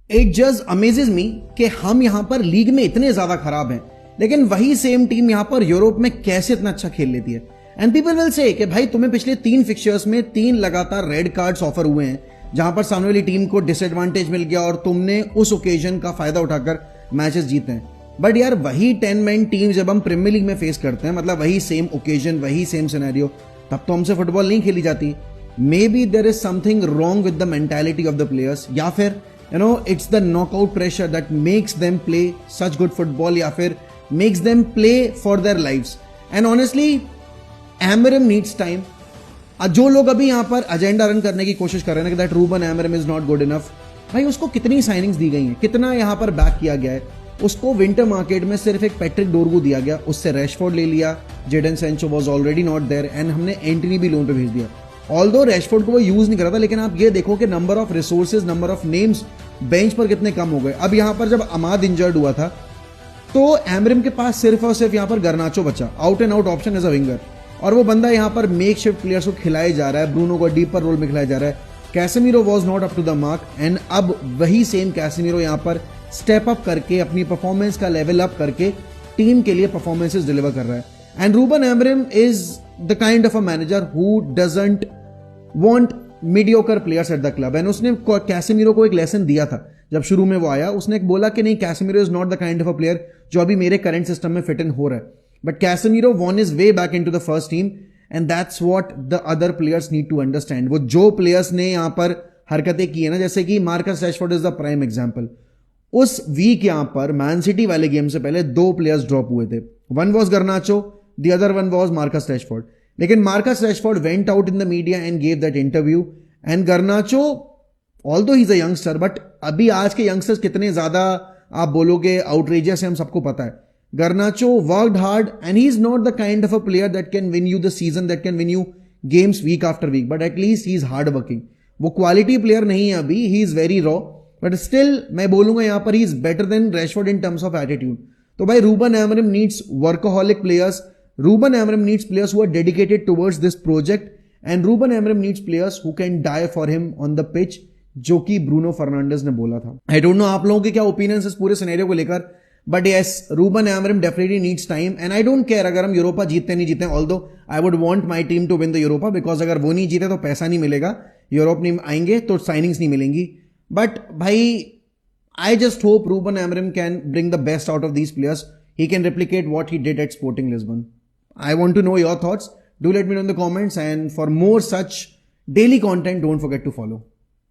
It just amazes मी कि हम यहां पर लीग में इतने ज्यादा खराब हैं, लेकिन वही सेम टीम यहां पर यूरोप में कैसे इतना अच्छा खेल लेती है। एंड पीपल विल से कि भाई तुम्हें पिछले 3 फिक्चर्स में 3 लगातार रेड कार्ड्स ऑफर हुए हैं, जहां पर सामने वाली टीम को डिसएडवांटेज मिल गया और तुमने उस ओकेजन का फायदा उठाकर मैचेस जीते हैं। बट यार वही 10 मैन टीम जब हम प्रीमियर लीग में फेस करते हैं, मतलब वही सेम ओकेजन, वही सेम सिनेरियो, तब तो हमसे फुटबॉल नहीं खेली जाती। May be there is something wrong with the mentality of the players, या फिर it's the knockout pressure that makes them play such good football, या फिर makes them play for their lives. And honestly, Amorim needs time. जो लोग अभी यहाँ पर agenda run करने की कोशिश कर रहे हैं that Ruben Amorim is not good enough, भाई उसको कितनी साइनिंग्स दी गई हैं, कितना यहाँ पर बैक किया गया है। उसको विंटर मार्केट में सिर्फ एक पैट्रिक डोरगू दिया गया, उससे रैशफोर्ड ले लिया, Jadon Sancho was already not there, and हमने एंटनी भी लोन पे भेज दिया। ऑल्दो रैशफोर्ड को वो यूज नहीं कर रहा था, लेकिन आप ये देखो कि number of resources, number of names bench पर कितने कम हो गए। अब यहां पर जब अमाद इंजर्ड हुआ था तो एमरिम के पास सिर्फ और सिर्फ यहां पर गर्नाचो बचा, out and out option as a winger, और वो बंदा यहां पर मेक शिफ्ट प्लेयर्स को खिलाया जा रहा है, ब्रूनो को डीपर रोल में खिलाया जा रहा है। Casemiro was not up to the mark, and अब वही सेम कैसेमीरो यहां पर स्टेप अप करके अपनी परफॉर्मेंस का लेवल अप करके टीम के लिए परफॉर्मेंसेस डिलीवर कर रहा है। And Ruben Amorim is the kind of a manager who doesn't want mediocre players at the club, and उसने कैसेमीरो को एक लेसन दिया था जब शुरू में वो आया। उसने एक बोला कि नहीं, Casemiro is not the kind of a player जो अभी मेरे करंट सिस्टम में फिट इन हो रहा है, but Casemiro won is way back into the first team, and that's what the other players need to understand. वो जो players ने यहां पर हरकतें की है ना, जैसे कि Marcus Rashford is the prime example. उस वीक यहां पर मैन सिटी वाले गेम से पहले 2 प्लेयर्स ड्रॉप हुए थे, one was Garnacho, the other one was Marcus Rashford. लेकिन Marcus Rashford went out in the media and gave that interview, and Garnacho although he is a youngster, but अभी आज के youngsters कितने ज्यादा आप बोलोगे आउटरेजियस है, हम सबको पता है। Garnacho worked hard and he is not the kind of a player that can win you the season, that can win you games week after week, but at least he is hard working. वो quality player नहीं है अभी, he is very raw, but still मैं बोलूंगा यहां पर he is better than Rashford in terms of attitude. तो भाई Ruben Amorim needs workaholic players, Ruben Amorim needs players who are dedicated towards this project, and Ruben Amorim needs players who can die for him on the pitch, जो कि Bruno Fernandes ने बोला था। I don't know आप लोगों के क्या opinions इस पूरे सिनेरियो को लेकर, but yes, Ruben Amorim definitely needs time, and I don't care अगर हम यूरोपा जीतते नहीं जीतते, although I would want my team to win the Europa, because अगर वो नहीं जीते तो पैसा नहीं मिलेगा, यूरोप नहीं आएंगे तो साइनिंग्स नहीं मिलेंगी। बट भाई I just hope Ruben Amorim can bring the best out of these players. He can replicate what he did at Sporting Lisbon. I want to know your thoughts. Do let me know in the comments, and for more such daily content, don't forget to follow.